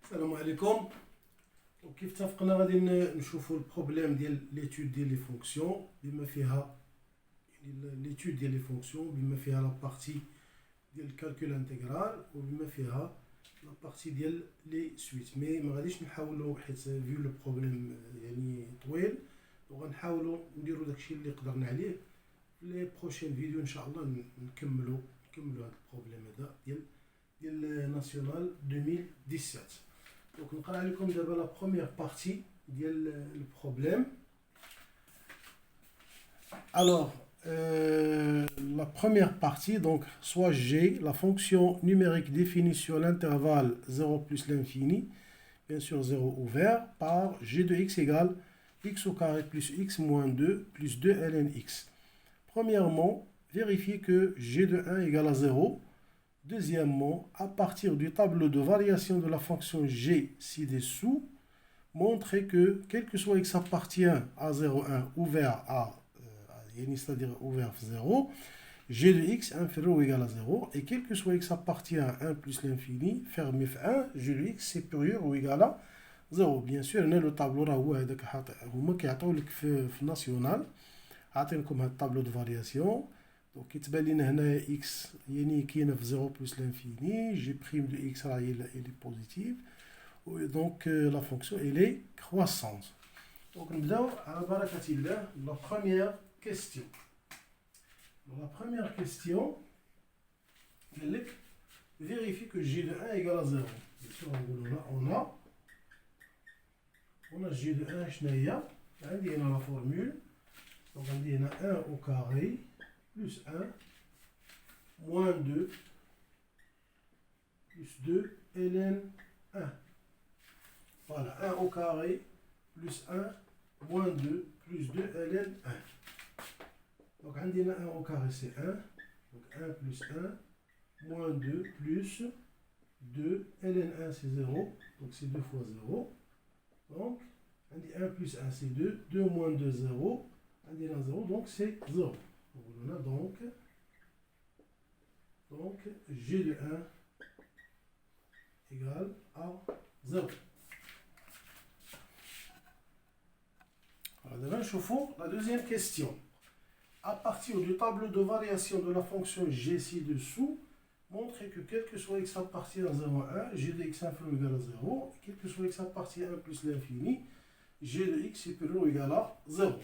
السلام عليكم. وكيف اتفقنا غادي نشوفوا البروبليم ديال ليتود ديال لي فونكسيون بما فيها ليتود ديال لي فونكسيون بما فيها لا بارتي ديال الكالكول انتغرال وبما فيها لا بارتي ديال لي سويت. مي ما غاديش نحاولوا حيت فيو لو بروبليم يعني طويل، وغنحاولوا نديروا داكشي اللي قدرنا عليه في لي بروشين فيديو ان شاء الله. نكملوا هذا البروبليم هذا ديال ناسيونال 2017. Donc نقرا لكم دابا لا بروميير بارتي ديال البروبليم. Alors la première partie, donc soit G, la fonction numérique définie sur l'intervalle 0 plus l'infini, bien sûr 0 ouvert, par G de x égale x au carré plus x moins 2 plus 2 ln x. Premièrement, vérifiez que G de 1 égale à 0. Deuxièmement, à partir du tableau de variation de la fonction g ci-dessous, montrez que, quel que soit x appartient à 0,1 ouvert c'est-à-dire ouvert 0, g de x inférieur ou égal à 0, et quel que soit x appartient à 1 plus l'infini, fermé f 1, g de x supérieur ou égal à 0. Bien sûr, on a le tableau là où il y a في national, عطينكم هذا الtableau de variation. Donc, كيتبان لنا هنا x يعني كاينه في 0 plus l'infini, g prime de x là elle est positive, donc la fonction elle est croissante. Donc نبداو على بركة الله la première question. Donc, la première question قال لك vérifie que g de 1 égale à 0. Bien sûr on a g de 1 شنو هي؟ عندي هنا la formule. Donc عندي هنا 1 au carré plus 1, moins 2, plus 2, ln 1. Voilà, 1 au carré, plus 1, moins 2, plus 2, ln 1. Donc, on dit 1 au carré, c'est 1. Donc, 1 plus 1, moins 2, plus 2, ln 1, c'est 0. Donc, c'est 2 fois 0. Donc, on dit 1 plus 1, c'est 2. 2 moins 2, 0. On dit 1, 0. Donc, c'est 0. On a donc g de 1 égale à 0. Alors, devant chauffe-eau, la deuxième question. À partir du tableau de variation de la fonction g ci-dessous, montrez que quel que soit x appartient à 0 à 1, g de x inférieur ou égal à 0, et quel que soit x appartient à 1 plus l'infini, g de x supérieur ou égal à 0.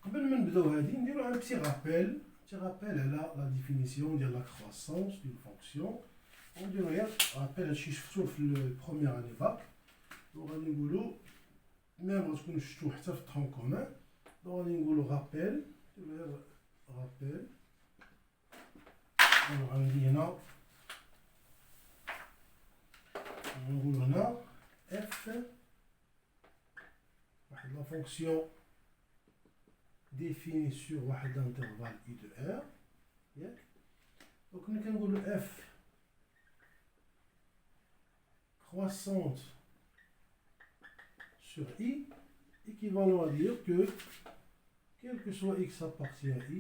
قبل ما نبداو هادي نديرو un petit rappel على la définition de la croissance d'une fonction. ونديرو غير rappel هادشي شفتوه في البروميير اني باك. دونك غادي نقولو ميم غتكونوا شفتوه حتى في الترون كومان. دونك غادي نقولو rappel. نديرو غير rappel. دونك غندي هنا نقولو هنا f واحد لا فونكسيون défini sur واحد intervalle i de r. Donc nous allons le f croissante sur i, équivalent à dire que quel que soit x appartient à i,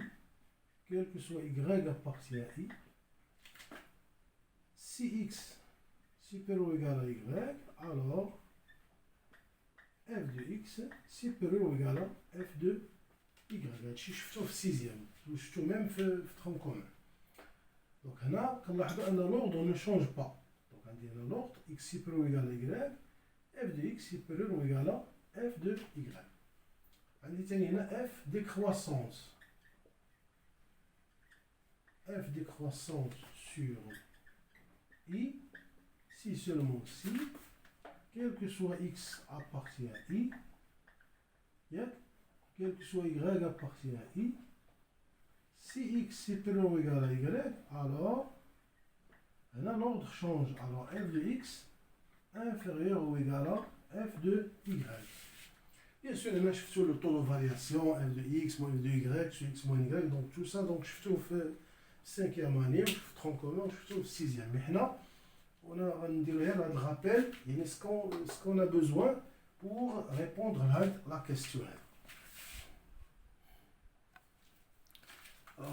quel que soit y appartient à i, si x supérieur ou égal à y, alors f de x supérieur ou égal à f de y. هادشي شفتوه في سيزيام وشفتوه ميم في ترون كومان. دونك هنا كنلاحظوا ان لوردر نو شونج با. دونك عندي هنا لوردر x supérieur ou égal à y, f de x supérieur ou égal à f de y. عندي تاني هنا f décroissance. f décroissance sur i, si seulement si, quel que soit x appartient à i, quel que soit y appartient à i, si x supérieur ou égal à y, alors là l'ordre change. Alors f de x inférieur ou égal à f de y. Bien sûr, on a sur le taux de variation f de x moins f de y sur x moins y. Donc tout ça, donc je fais au 5e année, je fais 30 commun, je fais au 6e. Mais là, on a un rappel, ce qu'on a besoin pour répondre à la question.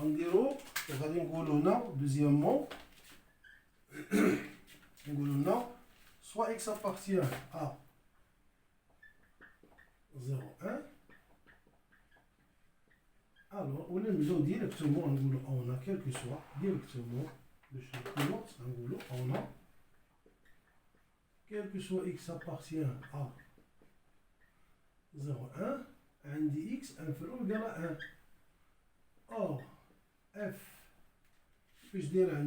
نديرو غادي نقولو هنا دوزيامون نقولو هنا soit x appartient à 0, 1, alors on a directement, on a quel que soit, directement, le champ on a, quel que soit x appartient à 0, 1, un dit x inférieur ou égal à 1. Or, f, puis je dirais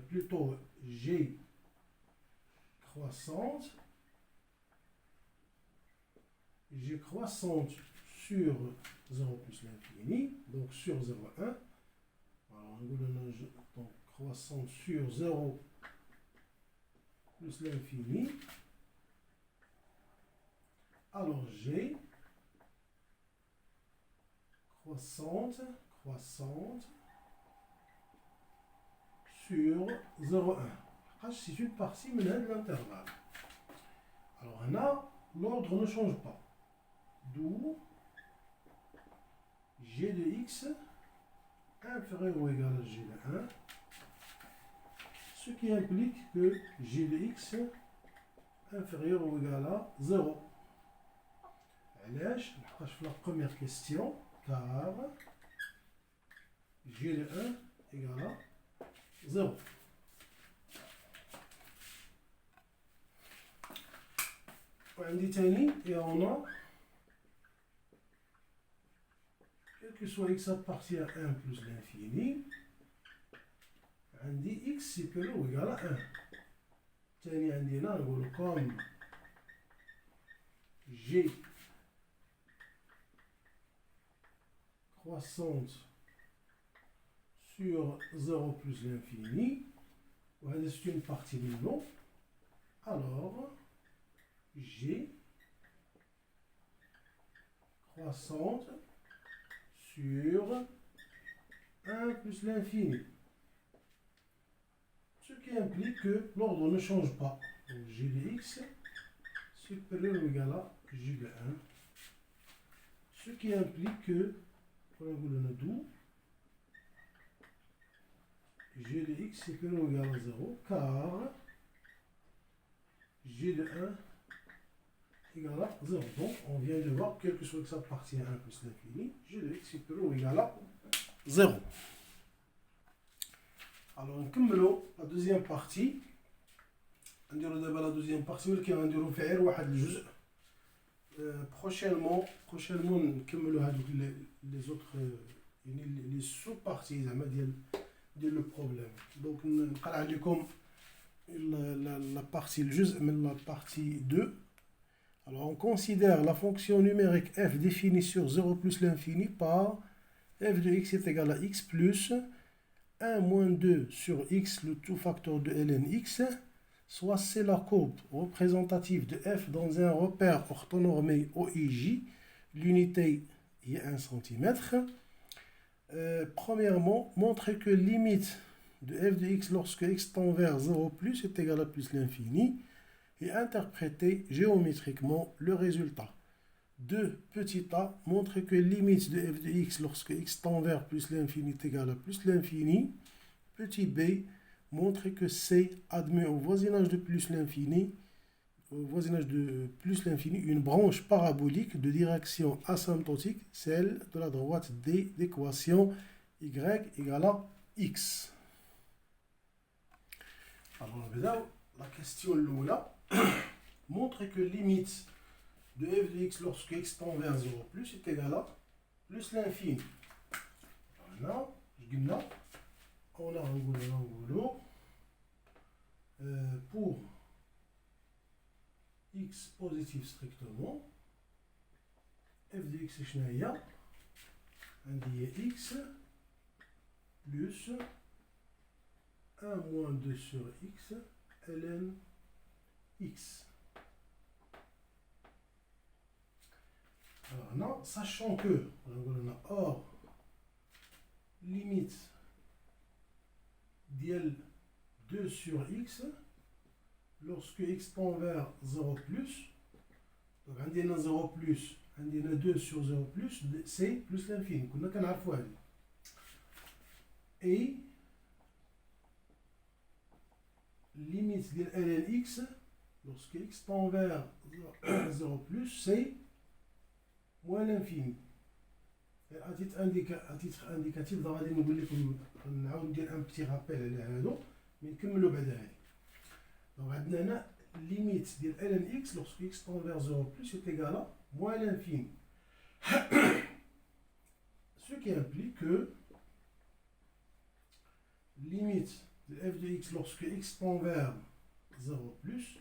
plutôt g croissante sur 0 plus l'infini, donc sur 0, 1. Alors, donc croissante sur 0 plus l'infini. Alors, g croissante sur 0, 1. C'est une partie de l'intervalle. Alors, là, l'ordre ne change pas. D'où g de x inférieur ou égal à g de 1, ce qui implique que g de x inférieur ou égal à 0. علاش نحطاش في la première question car g de 1 égale à 0. وعندي تاني et on a quel que soit x appartient à 1 plus l'infini, عندي x supérieur ou égal à 1. تاني عندي هنا نقولو comme g croissante sur 0 plus l'infini, c'est une partie du nom, alors g croissante sur 1 plus l'infini, ce qui implique que l'ordre ne change pas. Donc g de x supérieur ou égal à g de 1, ce qui implique que g de x supérieur ou égal à 0, car g de 1 égale à 0. Donc, on vient de voir, quel que soit que ça appartient à 1 plus l'infini, g de x supérieur ou égal à 0. Alors, on commence la deuxième partie. On dirait d'abord la deuxième partie, qui on dirait faire واحد الجزء. Prochainement, on commence les autres, les sous-parties de le problème. Donc, on va vous la partie, le jeu, mais la partie 2. Alors, on considère la fonction numérique f définie sur 0 plus l'infini par f de x est égal à x plus 1 moins 2 sur x, le tout facteur de ln x, soit c'est la courbe représentative de f dans un repère orthonormé OIJ, l'unité est 1 cm. Premièrement, montrer que limite de f de x lorsque x tend vers 0 plus est égal à plus l'infini et interpréter géométriquement le résultat. 2. Petit a, montrer que limite de f de x lorsque x tend vers plus l'infini est égal à plus l'infini. Petit b, montrer que c admet au voisinage de plus l'infini, une branche parabolique de direction asymptotique, celle de la droite D d'équation y égale à x. Alors, la question là, montrer que limite de f de x lorsque x tend vers 0 plus est égal à plus l'infini. Là, on a un angulo pour x positif strictement, f de x est chenaya, indiqué x plus 1 moins 2 sur x, ln x. Alors non, sachant que, or, limite d'l 2 sur x, lorsque x tend vers 0 plus, donc on a 0 plus, on a 2 sur 0 plus, c'est plus l'infini, qu'on a qu'un fois. Et limite de ln x lorsque x tend vers 0 plus, c'est moins l'infini. À titre indicatif, غادي نقول لكم نعاود ندير ان بتي رابيل على هادو مي نكملوا بعد هادي. دونك عندنا هنا limite ديال ln x lorsque x tend vers 0 plus est égal à moins l'infini. Ce qui implique que limite de f de x lorsque x tend vers 0 plus,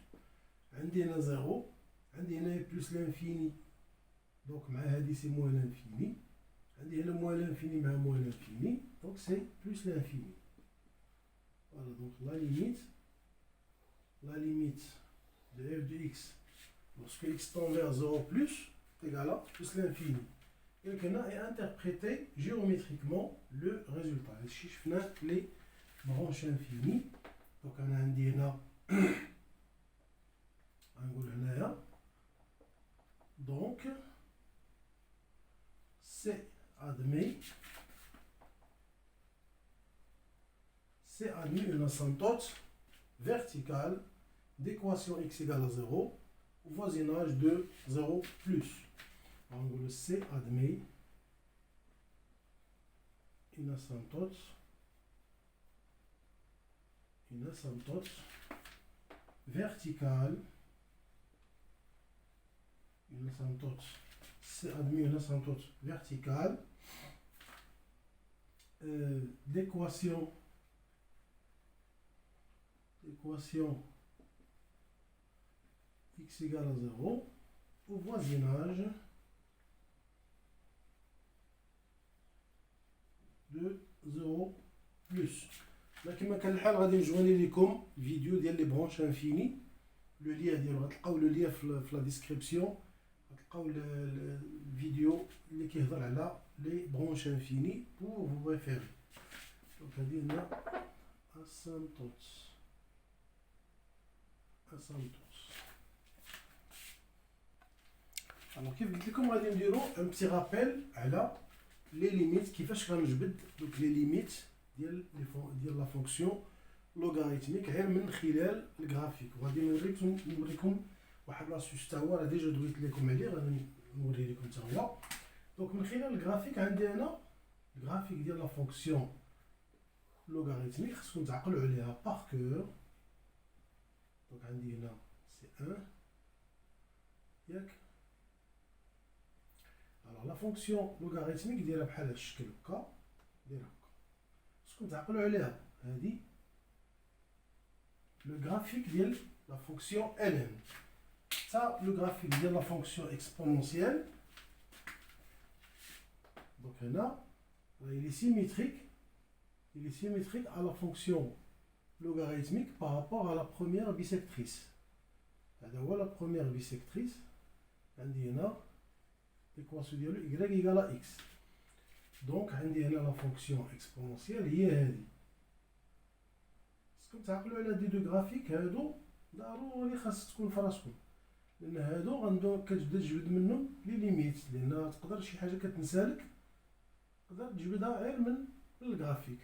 عندي هنا 0, عندي هنا plus l'infini, donc مع هادي c'est moins l'infini, عندي هنا moins l'infini مع moins l'infini, donc c'est plus l'infini. Voilà, donc la limite de f de x lorsque x tend vers 0 plus est égal à plus l'infini. Et là est interprété géométriquement le résultat. Ici, je fais les branches infinies. Donc, on a un DNA. Donc, c'est admis une asymptote verticale d'équation x égale à 0 au voisinage de 0 plus. Donc, C admet une asymptote verticale. C admet une asymptote verticale d'équation x égale à 0 au voisinage de 0 plus. Là, كما كان الحال غادي نجوني لكم فيديو ديال لي برونش انفيني. لو ليا ديالو غتلقاو لو ليا في لا ديسكريبسيون. غتلقاو الفيديو اللي كيهضر على لي برونش انفيني pour vous référer. دونك هادي هنا asymptote. Alors كيف قلت لكم غادي نديرو ان بتي رابيل على لي ليميت كيفاش غنجبد دوك لي ليميت ديال لا فونكسيون لوغاريتميك غير من خلال الجرافيك. وغادي نوريكم واحد لاسوس تا هو راه ديجا دويت لكم عليه غادي نوري لكم تا هو. دونك من خلال الجرافيك عندي هنا الجرافيك ديال لا فونكسيون لوغاريتميك خصكم تعقلوا عليها بار كور. دونك عندي هنا سي 1 ياك. Alors la fonction logarithmique دايره بحال هاد الشكل هكا دايره هكا خصكم تعقلوا عليها. هادي لو غرافيك ديال لا فونكسيون ln. Ça le graphique ديال la fonction exponentielle. Donc هنا il est symétrique à la fonction logarithmique par rapport à la première bisectrice. هذا هو la première bisectrice. عندي هنا l'équation ديالو y égale à x. Donc عندي هنا la fonction exponentielle هي هذه. خصكم تعقلوا على هاد دو غرافيك هادو ضروري خاص تكون في راسكم، لان هادو غندو كتبدا تجبد منهم لي ليميت، لان تقدر شي حاجه كتنسالك تقدر تجبدها غير من الغرافيك.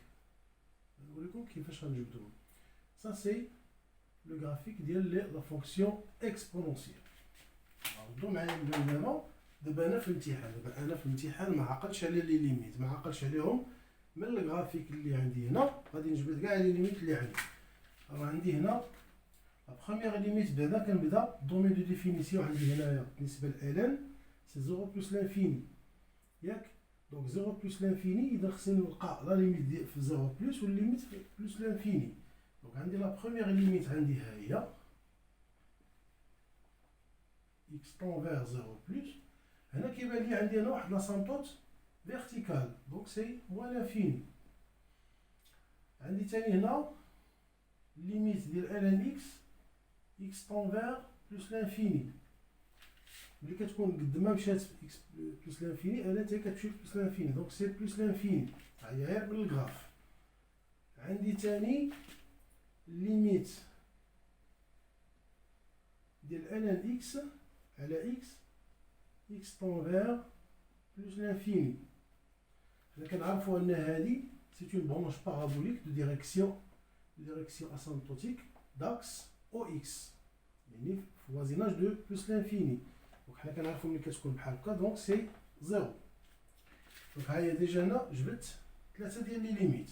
نوريكم كيفاش غنجبدوهم. Ça c'est le graphique ديال la fonction exponentielle. ردوا معايا دابا. دابا انا في الامتحان ما عقلتش على لي ليميت، ما عقلتش عليهم من الجرافيك اللي عندي هنا. غادي نجبد كاع لي ليميت اللي عندي. راه عندي هنا لا بروميير ليميت بعدا كنبدا دومين دو ديفينيسيون. عندي هنايا بالنسبه ل ln سي 0 بلس لانفيني ياك. دونك 0 بلس لانفيني اذا خصني نلقى لا ليميت ديال في 0 بلس والليميت في بلس لانفيني. دونك عندي لا بروميير ليميت عندي ها هي x tend vers 0 plus. هنا كيبان لي عندي هنا واحد لاسامبتوت فيرتيكال دونك سي موان لانفيني. عندي ثاني هنا ليميت ديال ln x tend vers plus l'infini. ملي كتكون قد ما مشات x plus l'infini ln حتى كتمشي plus l'infini دونك سي plus l'infini. هي غير من الغراف. عندي ثاني ليميت ديال ln x على x tend vers plus l'infini. حنا كنعرفوا ان هذه c'est une branche parabolique de direction asymptotique d'axe OX. يعني في voisinage de plus l'infini. Donc حنا كنعرفو ملي كتكون بحال هكا دونك سي زيرو. دونك ها هي ديجا انا جبت 3 ديال لي ليميت.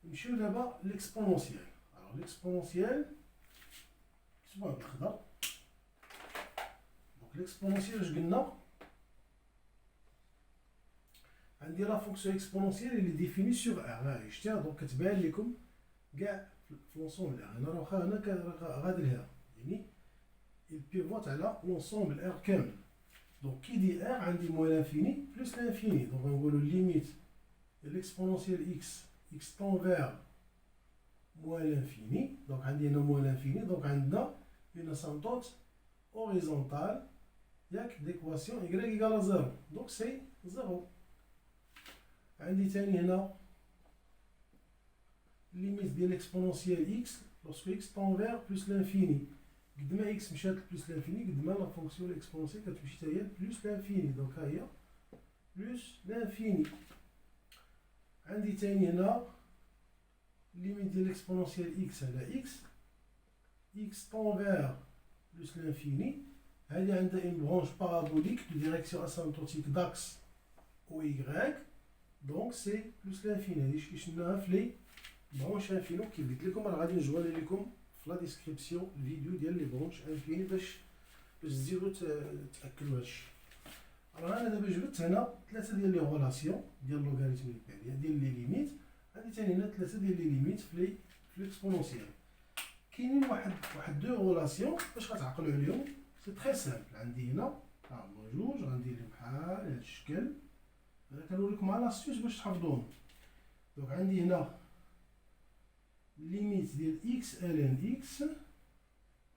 نمشيو دابا ليكسبونونسيال. الوغ ليكسبونونسيال كتبوها بالخضر. دونك ليكسبونونسيال اش قلنا؟ عندي لا فونكسيون اكسبونونسيال اللي ديفيني سور ار. ها هي شتيها دونك كتبان لكم كاع في لونسومبل ار. انا واخا هنا غادي لها يعني البيفوت على لونسومبل ار كامل. دونك كي دي ار عندي موال انفيني بلس لانفيني. دونك غنقولو ليميت ديال ليكسبونونسيال اكس اكس طون فيغ موال انفيني. دونك عندي هنا موال انفيني. دونك عندنا اون اسامبتوت اوريزونتال ياك ديكواسيون y ايكال زيرو. دونك سي زيرو. عندي تاني هنا ليميت ديال ليكسبونونسيال اكس لوسكو اكس طون فيغ بلس لانفيني. قد ما اكس مشات بلس لانفيني قد ما لا فونكسيون اكسبونونسيال كتمشي حتى هي بلس لانفيني. دونك ها هي بلس لانفيني. عندي تاني هنا ليميت ديال ليكسبونونسيال اكس على اكس اكس طون فيغ بلس لانفيني. هادي عندها اون برونش بارابوليك دو ديريكسيون اسيمبتوتيك داكس او y. دونك سي بلس لانفيني. هادي شفناها في لي برونش انفيني. كيف قلت لكم راه غادي نجوالي لكم في لا ديسكريبسيون الفيديو ديال لي برونش انفيني باش تزيدو تاكدوا هادشي. راه انا دابا جبت هنا 3 ديال لي غولاسيون ديال لوغاريتم ديال لي ليميت. عندي ثاني هنا 3 ديال لي ليميت في ليكسبونونسيال. كاينين واحد دو غولاسيون باش غتعقلوا عليهم. سي تري سامبل. عندي هنا ها هما جوج غندير لهم بحال هاد الشكل. انا كنوريكم على لاستيوس باش تحفظوهم. دونك عندي هنا ليميت ديال اكس الان اكس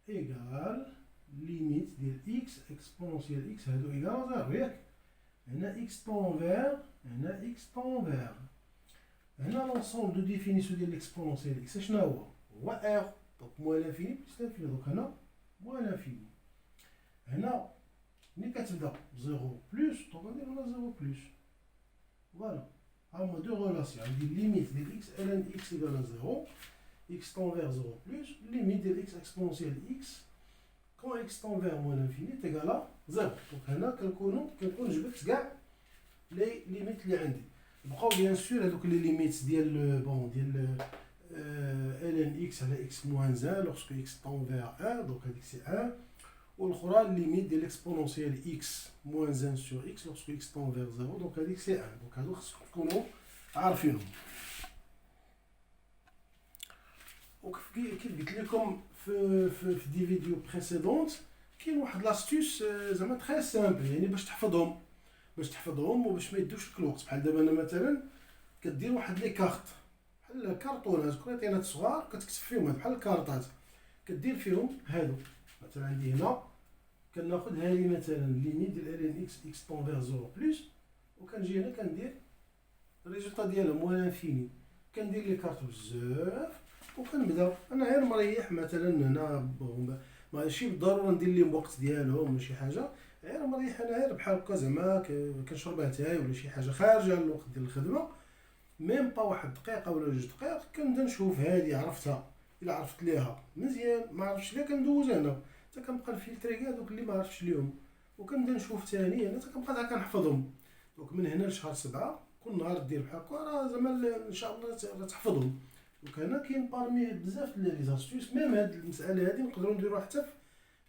ايكال ليميت ديال اكس اكسبونونسيال اكس هادو ايكال زيرو ياك. هنا اكس طون فيغ هنا اكس طون فيغ. هنا لونسومبل دو ديفينيسيون ديال ليكسبونونسيال اكس شنو هو ار. دونك موال انفيني بلس لانفيني. دونك هنا موال انفيني. هنا ملي كتبدا زيرو بلس دونك غندير هنا زيرو بلس. فوالا ها هما دو غولاسيون. عندي ليميت ديال اكس الان اكس ايكال زيرو اكس طون فيغ زيرو بلس ليميت ديال اكس اكسبونونسيال اكس كون اكس طون فيغ موال انفيني تيكالا زيرو. دونك هنا كنكون جبت كاع لي ليميت اللي عندي. بقاو بيان سور هذوك لي ليميت ديال بون ديال الان اكس على اكس موان 1 لوغسكو اكس طون فيغ 1. دونك هذيك سي 1. والاخرى ليميت ديال اكسبونونسيال اكس موان 1 سور اكس لوغسكو اكس طون فيغ 0. دونك هذيك سي 1. دونك هادو خصكم تكونوا عارفينهم. وكيف قلت لكم في دي فيديو بريسيدونت كاين واحد لاستيوس زعما تري سامبل يعني باش تحفظهم وباش ما يدوش لك الوقت. بحال دابا انا مثلا كدير واحد لي كارت بحال الكارطونات كريطينات صغار كتكتب فيهم بحال الكارطات كدير فيهم هادو. مثلا عندي هنا كناخذ هذه مثلا ليميت ديال الان اكس اكس طون فيغ زيرو بلس وكنجي هنا كندير الريزولطا ديالها موال انفيني. كندير لي كارت بزاف وكنبدا انا غير مريح. مثلا هنا ماشي بالضروره ندير لهم الوقت ديالهم ولا شي حاجه. غير مريح انا غير بحال هكا زعما كنشرب اتاي ولا شي حاجه خارجه على الوقت ديال الخدمه. ميم با واحد دقيقه ولا جوج دقائق كنبدا نشوف هذه عرفتها. الا عرفت ليها مزيان ما عرفتش ليها كندوز هنا حتى كنبقى نفلتري كاع دوك اللي ما عرفتش ليهم. وكنبدا نشوف ثاني انا حتى كنبقى تا كنحفظهم. دونك من هنا لشهر 7 كل نهار دير بحال هكا راه زعما ان شاء الله تحفظهم. دونك هنا كاين بارمي بزاف ديال لي زاستيوس. ميم هاد المساله هادي نقدروا نديروها حتى في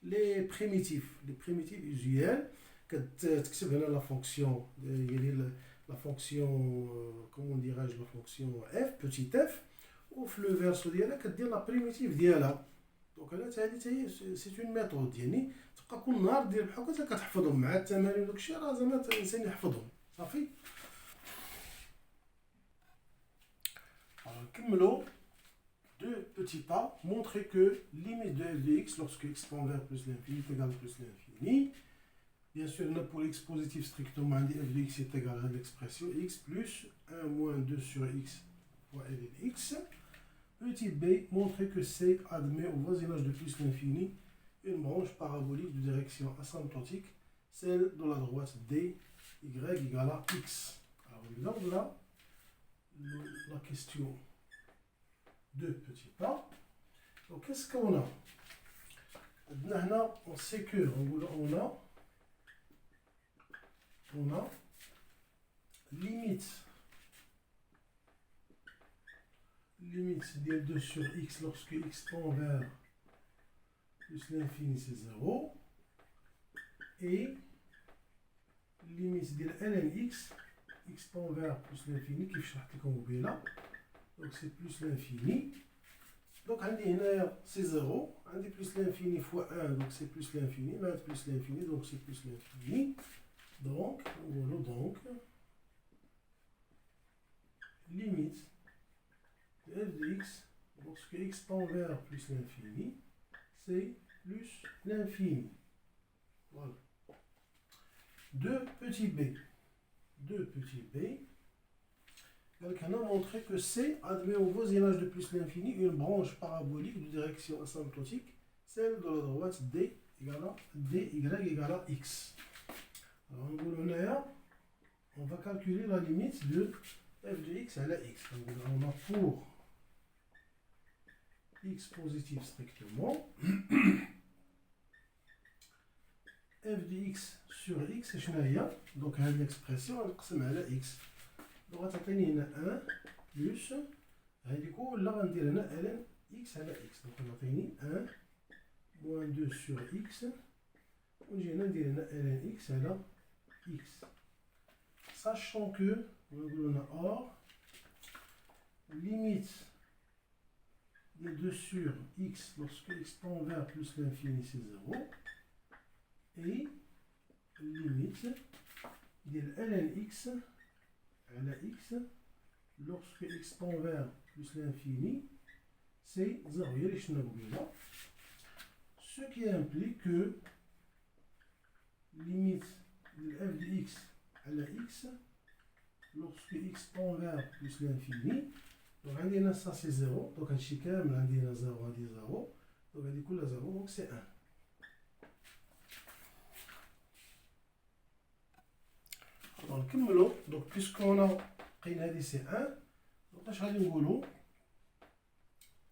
لي بريميتيف يوزيال. كتكتب هنا لا فونكسيون يعني لا فونكسيون كومون ديراج لا فونكسيون اف بوتيت اف وفي لو فيرسو ديالها كدير لا بريميتيف ديالها. دونك هنا هادي حتى سي اون ميثود يعني تبقى كل نهار دير بحال هكا كتحفظهم مع التمارين وداكشي راه زعما الانسان يحفظهم صافي. نكملوا deux petits pas, montrer que limite de f de x lorsque x tend vers plus l'infini est égal à plus l'infini. Bien sûr, pour x positif strictement, f de x est égal à l'expression x plus 1 moins 2 sur x fois ln x. Petit b, montrer que c admet au voisinage de plus l'infini une branche parabolique de direction asymptotique, celle de la droite d, y égale à x. Alors, exemple là, la question. Deux petits pas. Donc, qu'est-ce qu'on a? Maintenant, on sait que on a limite de 2 sur x lorsque x tend vers plus l'infini c'est 0 et limite de ln x tend vers plus l'infini qui شرحت لكم قبيله donc c'est plus l'infini. Donc c'est 0, عندي plus l'infini fois 1 donc c'est plus l'infini, plus l'infini donc c'est plus l'infini. Donc limite de f de x lorsque x tend vers plus l'infini c'est plus l'infini. Voilà. 2 petits b. Quelqu'un a montré que C admet au voisinage de plus l'infini une branche parabolique de direction asymptotique, celle de la droite dy égale à x. Alors on va calculer la limite de f de x à la x. Donc on a pour x positif strictement f de x sur x c'est donc l'expression on va à x. Donc غتعطيني هنا 1 بلس هذه كلها غندير هنا ln x على x. donc غتعطيني 1 moins 2 sur x ونجي هنا ندير هنا ln x على x. Sachant que نقولوا هنا or limite de 2 sur x lorsque x tend vers plus l'infini c'est 0 et limite de ln x à la x lorsque x tend vers plus l'infini c'est 0. Ce qui implique que limite de f de x à la x lorsque x tend vers plus l'infini donc عندنا ça c'est 0 donc هادشي كامل عندنا 0 هادي 0 donc هادي كلها 0 donc c'est 1. Alors نكملو donc puisqu'on a لقينا هادي c'est 1 donc اش غادي نقولو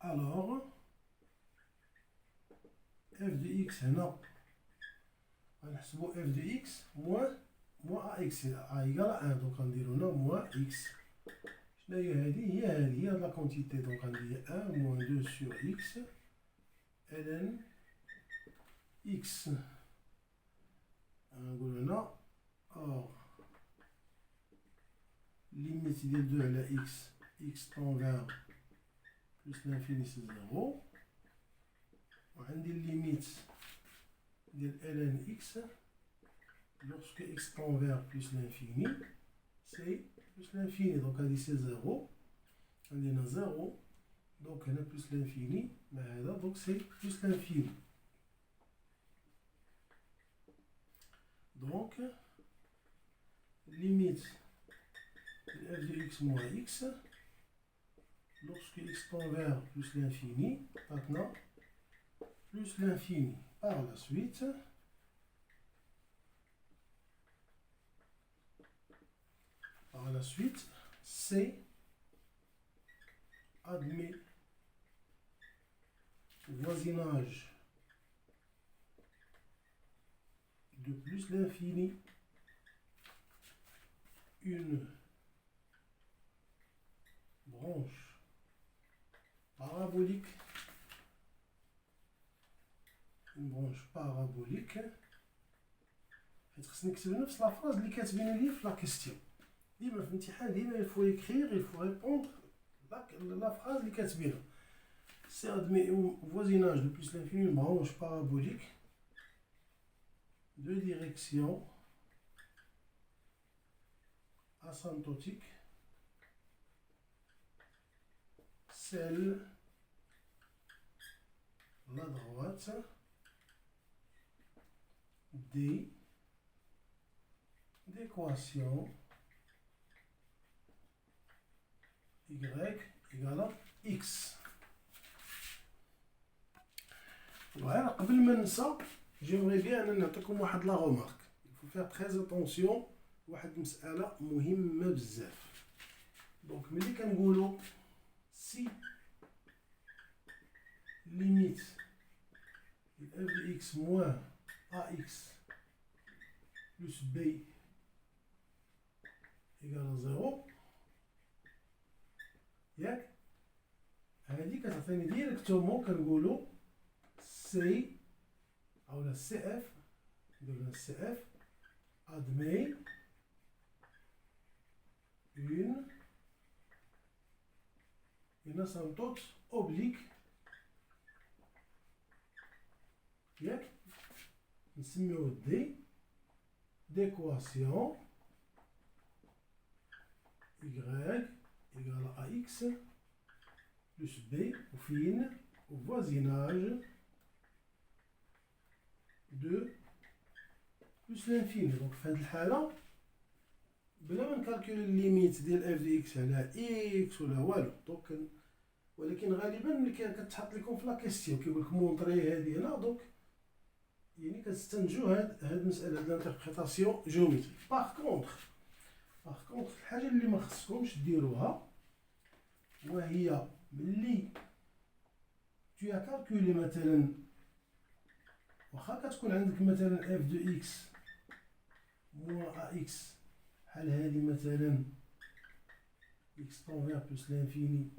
alors f de x هنا غنحسبو f de x moins ax a égale à 1 donc غنديرو هنا moins x. شنو هي هادي هي هاد لا كونتيتي donc غندير 1 moins 2 sur x ln x غنقولو هنا or limite de 2 à la x tend vers plus l'infini c'est 0 وعندي limite de ln x lorsque x tend vers plus l'infini c'est plus l'infini donc هذه c'est 0 عندنا 0 donc هنا plus l'infini مع هذا donc c'est plus l'infini. Donc limite de f de x moins x lorsque x tend vers plus l'infini maintenant plus l'infini. Par la suite C admet voisinage de plus l'infini une branche parabolique خصني نكتب نفس لا فراز اللي كاتبين لي في لا كيستيون. ديما في الامتحان il faut écrire il faut répondre la phrase اللي كاتبينها. C'est admet au voisinage de plus l'infini une branche parabolique de direction asymptotique, celle la droite d'équation y égale à x. Voilà, قبل ما ننسى j'aimerais bien أن نعطيكم واحد لا remarque. Il faut faire très attention واحد مسألة مهمة بزاف. Donc ملي كنقولوا si limite f de x moins ax plus b égale 0 ياك هذه كتعطيني ديريكتومون كنقولو سي أو سي اف نديرو سي اف admet une asymptote oblique ياك نسميوه دي d'équation y égale à x plus b au fine au voisinage de plus l'infini. Donc في هذه الحالة بلا ما نكالكولي الليميت ديال اف دي اكس على اكس ولا والو دونك ولكن غالبا ملي كتحط لكم في لا كيستيون كيقول لك مونطري هذه هنا دونك يعني كتستنتجوا هاد المسألة هاد لانتربريتاسيون جيومتريك. باغ كونطخ الحاجة اللي ما خصكمش ديروها وهي ملي تو كالكولي مثلا واخا كتكون عندك مثلا اف دو اكس موان ا اكس بحال هادي مثلا اكس طونفير بلس لانفيني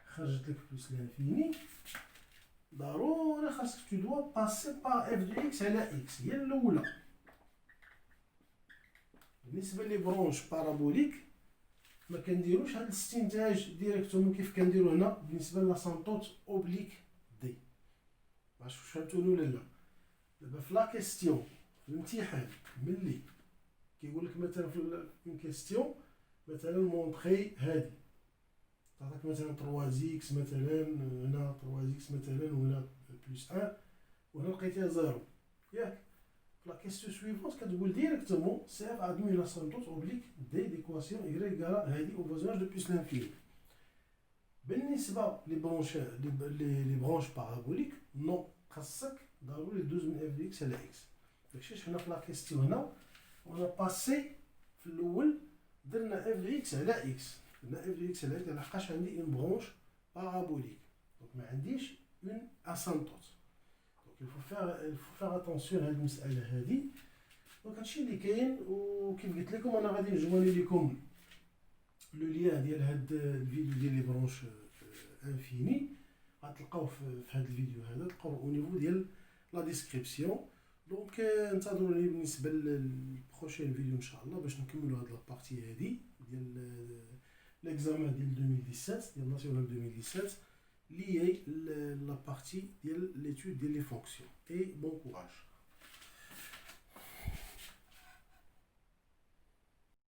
خرجت لك بلس لانفيني ضروري خاصك تو دوا باسي با اف دو اكس على اكس هي الاولى. بالنسبه لي برونش بارابوليك ما كنديروش هاد الاستنتاج ديريكتومون كيف كنديرو هنا بالنسبه لاسامبتوت اوبليك دي. واش فهمتوني ولا لا؟ دابا في لا كيستيون في الامتحان ملي كيقول لك مثلا في اون كيستيون مثلا مونطري هادي تعطيك مثلا 3 اكس مثلا هنا 3 اكس مثلا وهنا بلس 1 وهنا لقيتيها 0 ياك. في لا كيستيون سويفونت كتقول ديريكتومون سي اف ادمي لا سامبتوت اوبليك دي ديكواسيون y égale هادي او فوزاج دو بلس لانفيني. بالنسبه لي برونش لي برونش بارابوليك نو خاصك ضروري دوز من اف دي اكس على اكس. داكشي حنا في لا كيستيون هنا وانا باسي في الاول درنا اف دي اكس على اكس درنا اف دي اكس على اكس لحقاش عندي اون برونش بارابوليك دونك ما عنديش اون اسامبتوت. دونك الفو فيغ اتونسيون هاد المساله هادي. دونك هادشي اللي كاين وكيف قلت لكم انا غادي نجمالي لكم لو ليان ديال هاد الفيديو ديال لي برونش انفيني غتلقاوه في هاد الفيديو هذا تلقاوه او نيفو ديال لا ديسكريبسيون. دونك انتظروني بالنسبه للبروشين فيديو ان شاء الله باش نكملوا هاد لابارتي هادي ديال ليكزامان ديال 2017 ديال ناسيونال 2017 لي هي لابارتي ديال ليتود ديال لي فونكسيون. اي بون كوراج.